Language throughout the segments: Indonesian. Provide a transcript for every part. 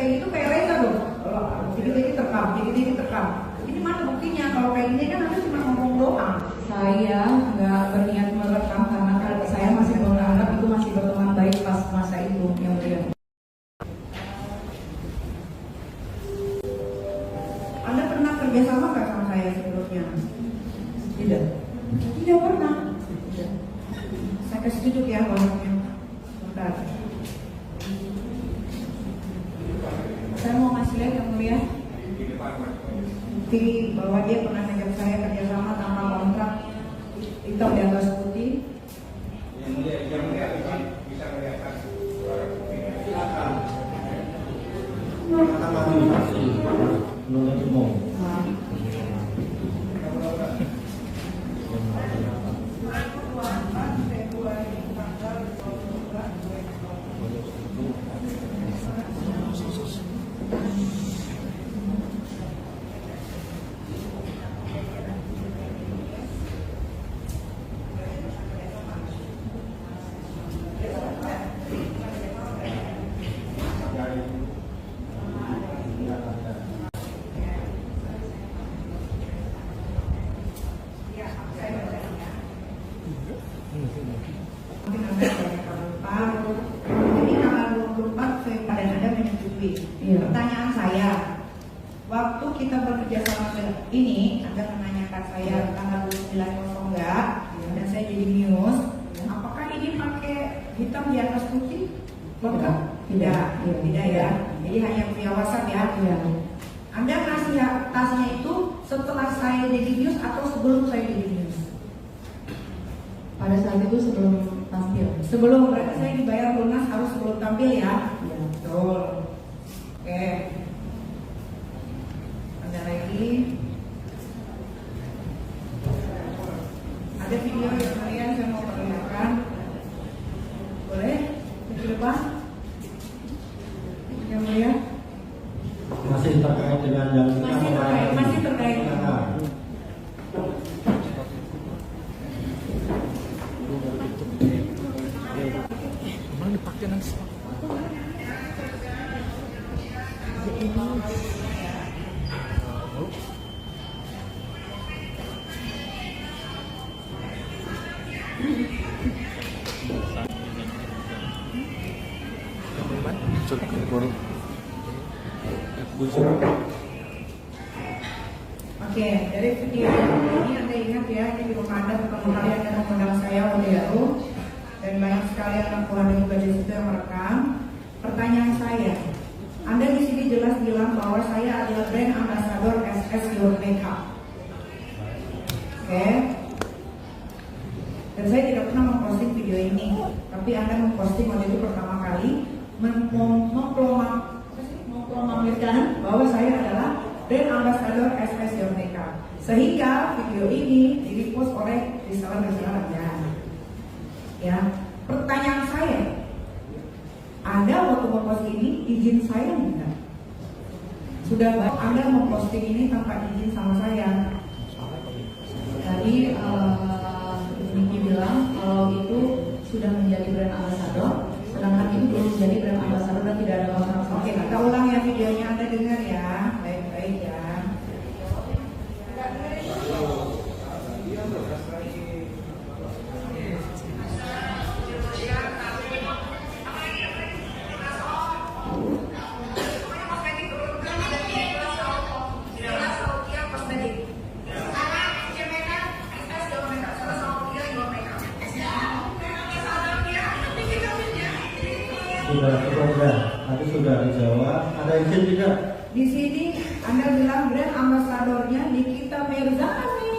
kayak gitu kayak Reza dong. Kalau video ini terekam, video ini terekam. Ini mana buktinya? Kalau kayak gini kan Anda cuma ngomong doang. Saya nggak berniat merekam karena saya masih menganggap itu masih berteman baik pas masa itu yang mulia. Anda pernah kerjasama nggak sama saya sebelumnya? Tidak. Tidak pernah. Tidak. Saya kasih tunjuk ya orangnya. Bentar. Saya mau ngasih lihat yang mulia bukti bahwa dia pernah ngajak saya kerjasama tanpa kontrak, hitam di atas putih. Yang mulia bisa kelihatan suara putih. Silakan. Kata Menurut umum. Jadi tanggal 24 saya pada Anda menyetujui. Iya. Pertanyaan saya, waktu kita bekerja sama ini, Anda menanyakan saya tanggal 29 enggak, dan saya jadi news. Apakah ini pakai hitam di atas putih? Lengkap? Tidak, tidak ya. Jadi hanya via WhatsApp ya. Iya. Anda ngasih tasnya itu setelah saya jadi news atau sebelum saya jadi news? Pada saat itu sebelum tampil. Sebelum, berarti saya dibayar lunas harus sebelum tampil ya? Iya. Betul. Oke. Ada lagi. Ada video yang kalian saya mau perlihatkan. Boleh? Ke depan. Yang mulia. Masih terkait dengan yang kita Masih terkait. Oke, dari video ini Anda ingat ya, ini di rumah Anda pertama kali Anda mengundang saya waktu itu, dan banyak sekali anak Tuhan juga di situ yang merekam. Pertanyaan saya, Anda di sini jelas bilang bahwa saya adalah brand ambassador SS Your Makeup. Oke, dan saya tidak pernah memposting video ini, tapi Anda memposting waktu itu pertama kali memproklamirkan bahwa saya adalah brand ambassador SS Your Makeup, sehingga video ini di-repost oleh reseller-reseller Anda. Ya, pertanyaan saya, Anda waktu memposting ini izin saya enggak? Sudah Anda memposting ini tanpa izin sama saya? Tadi Niki bilang kalau itu sudah menjadi brand ambassador, sedangkan itu belum menjadi brand ambassador dan tidak ada kontrak sama Oke, sekali. kita ulang ya videonya, Anda dengar ya, baik-baik ya. Tadi sudah dijawab. Ada izin tidak? Di sini Anda bilang brand ambasadornya Nikita Mirzani.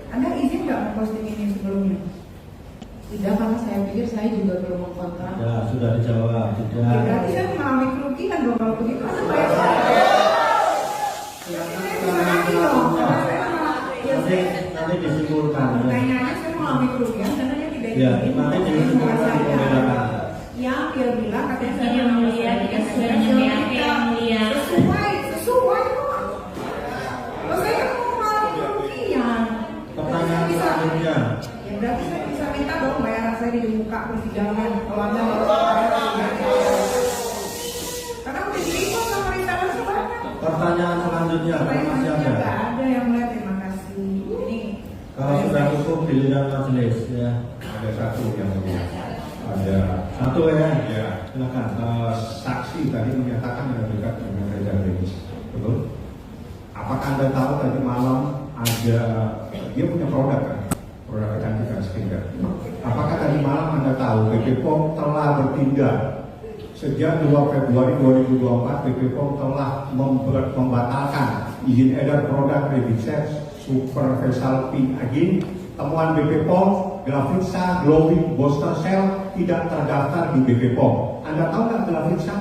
Anda izin nggak memposting ini sebelumnya? Tidak, karena saya pikir saya juga belum mengkontrak. Ya, sudah dijawab. Ya, Tidak. berarti saya mengalami kerugian dong kalau begitu. Anda bayar saya. Nanti disimpulkan. Pertanyaannya saya mengalami kerugian karena dia tidak Ya, izin nanti memposting disimpulkan saya. dipembedakan. Yang dia bilang katanya saya Yang mulia, kita sudah mendengar yang mulia. Sesuai kok. Kalau saya kan mau mengalami kerugian. Pertanyaan selanjutnya. Ya berarti saya bisa minta dong bayaran saya di muka persidangan kalau Anda mau bayar. Karena udah di masnya, kalau masih ada. Nggak ada yang mulai, terima kasih. Ini Kalau sudah cukup giliran majelis ya. Ada satu yang mulia. Ada Satu ya. ya. Silakan. Saksi tadi menyatakan yang dekat dengan Reza Reis. Betul? Apakah Anda tahu tadi malam ada dia punya produk kan? Produk kecantikan skincare. Apakah tadi malam Anda tahu BP POM telah bertindak? Sejak 2 Februari 2024 BP POM telah membatalkan izin edar produk Revisex Super Facial Pink Agin. Temuan BP POM, Glavitsa Glowing Booster Cell tidak terdaftar di BP POM. Anda tahu nggak Glavitsa?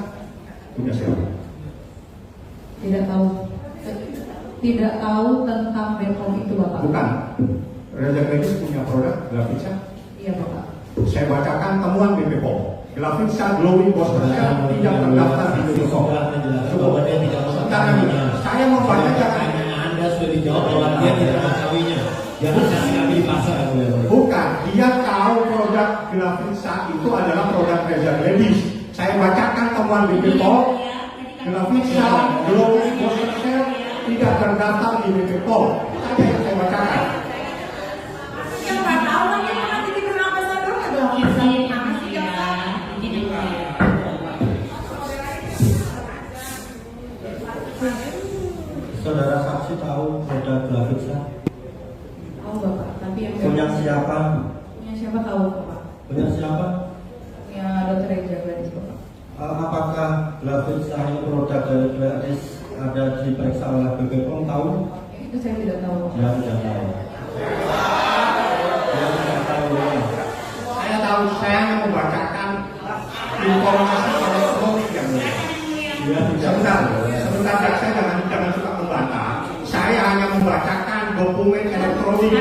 Punya siapa? Tidak tahu. Tidak tahu tentang BPOM itu Bapak. Bukan. Reza Reis punya produk Glavitsa. Iya Bapak. Saya bacakan temuan BP POM. Glavitsa Glowing Booster Cell tidak terdaftar di BP POM. Bahwa dia tidak mengetahuinya. Saya membaca Pertanyaan Anda sudah dijawab bahwa dia tidak mengetahuinya. Jangan kasih kami di pasar. bukan, dia tahu produk Glavitsa itu adalah produk Reza Reis. Saya bacakan temuan BP POM. Glavitsa Glowing Booster Cell tidak terdaftar di BP POM. Itu yang saya bacakan. yang nggak tahu lagi nanti di brand ambassador adalah Izin yang mulia, izin yang mulia. Saudara saksi tahu produk Glavitsa? Tahu Bapak. Tapi yang Punya siapa? Punya siapa tahu Bapak? Punya siapa? Punya Dokter Reza Gladys Bapak. Apakah Glavitsa ini produk dari Gladys ada diperiksa oleh BP POM tahu? Itu saya tidak tahu. Ya tidak tahu. Ya tidak tahu. Saya tahu, saya hanya membacakan informasi elektronik yang mulia. Ya tidak Sebentar, saya jangan suka membantah. Saya hanya membacakan dokumen elektronik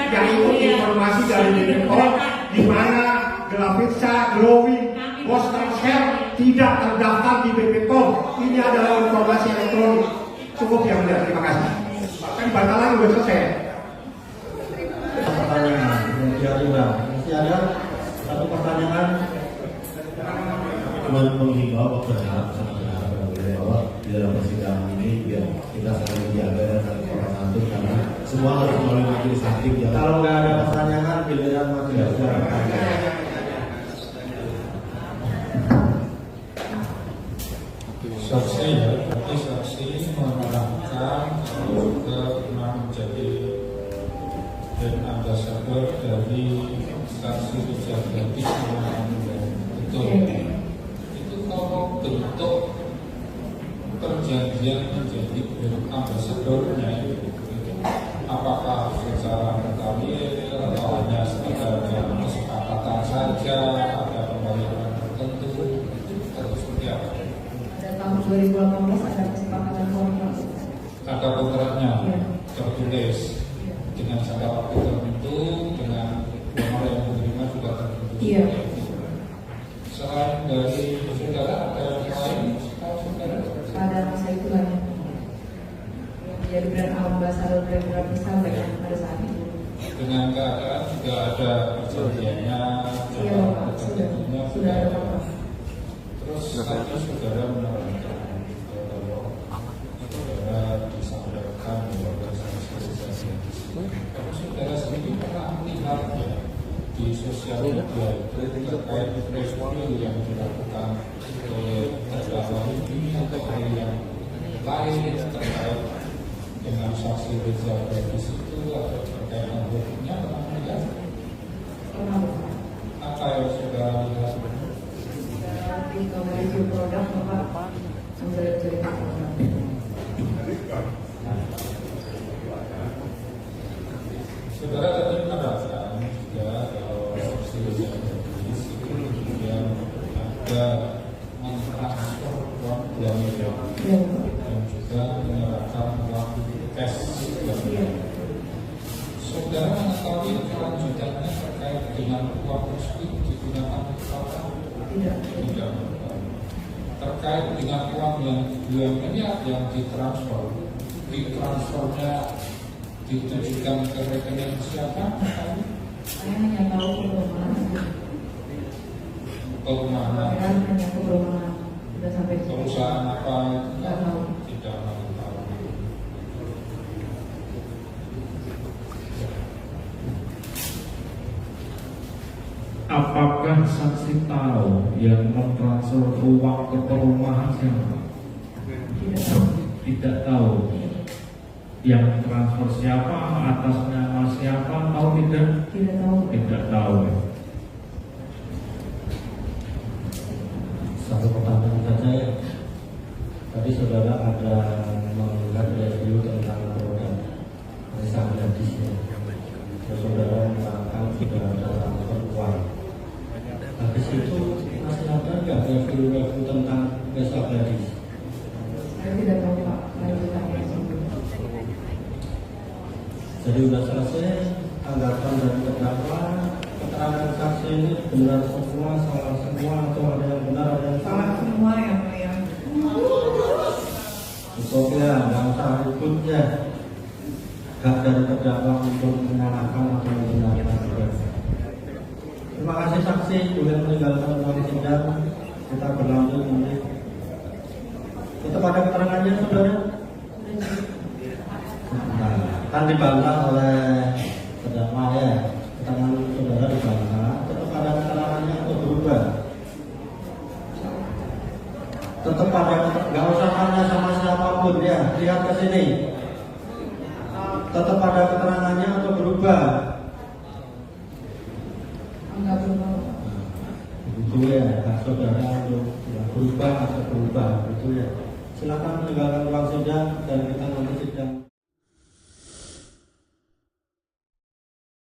yang itu informasi dari BPOM di mana Glavitsa Glowing Booster Cell tidak terdaftar di BPOM. Ini adalah informasi elektronik. Cukup yang mulia, terima kasih. Kan batalan sudah selesai. pertanyaan. Kemudian juga masih ada satu pertanyaan. Cuma menghimbau berharap bahwa di dalam persidangan ini biar kita saling menjaga dan saling sopan santun karena semua harus melalui majelis hakim yang Kalau nggak ada pertanyaan, giliran majelis. Saksi ya, berarti saksi menerangkan juga pernah menjadi brand ambassador dari saksi Reza Gladys betul. Itu kalau bentuk perjanjian menjadi brand ambassadornya itu apakah secara mutakhir atau hanya sekedar kesepakatan saja, ada pembayaran tertentu atau seperti apa? Tahun 2018 ada kesepakatan kontrak. Ada kontraknya Iya. tertulis dengan jangka waktu tertentu, dengan nomor yang menerima juga tertentu. Iya. Selain dari saudara ada yang lain, saudara? Ada masa itu banyak yang menjadi brand ambassador brand Glavitsa pada saat itu. Dengan keadaan juga ada perjanjiannya, Iya Bapak, sudah ada kontrak. Terus satu saudara menerangkan kalau saudara disampaikan bahwa saksi kalau saudara sendiri pernah melihat ya, di sosial media itu terkait review yang dilakukan oleh terdakwa ini atau hal yang lain terkait dengan saksi Reza Gladys itu atau terkait dengan hukumnya pernah melihat Pernah Bapak. apa yang saudara lihat? Di review produk Bapak sambil cerita produk. Saudara tadi mengatakan juga kalau saksi Reza Gladys itu kemudian ada mentransfer uang dari Iya Bapak. dan juga menyerahkan uang cash. Iya. Saudara mengetahui kelanjutannya terkait dengan uang tersebut digunakan untuk apa? Tidak. Tidak. Terkait dengan uang yang 2 miliar yang ditransfernya ditujukan ke rekening siapa? Saya hanya tahu perumahan. Perumahan, Hanya perumahan. Sudah sampai ke perusahaan apa? Tidak tahu. Tidak mengetahui. apakah saksi tahu yang mentransfer uang ke perumahan siapa? Tidak tahu. Yang transfer siapa, atas nama siapa, tahu tidak? Tidak tahu. Tidak tahu. Satu pertanyaan saja ya. Tadi saudara ada melihat review tentang produk Resa Gladisnya. Saudara mengatakan sudah ada transfer uang. Habis itu masih ada nggak review tentang Resa Gladis? Saya tidak tahu Pak. Lanjutannya. Jadi sudah selesai tanggapan dari terdakwa, keterangan saksi ini benar semua, salah semua, atau ada yang benar, ada yang Salah semua yang mulia. Cukup ya, nggak usah ribut ya. Hak dari terdakwa untuk menyalahkan atau membenarkan. Terima kasih saksi, boleh meninggalkan ruang sidang. Kita berlanjut nanti. Tetap ada keterangannya saudara? Nah, kan dibantah oleh terdakwa ya. Keterangan saudara dibantah, tetap ada keterangannya untuk berubah. Tetap ada, nggak usah tanya sama siapapun ya. Lihat ke sini. Tetap ada keterangannya atau berubah. Enggak berubah. Itu ya, hak saudara untuk berubah atau berubah, itu ya. Silakan meninggalkan ruang sidang dan kita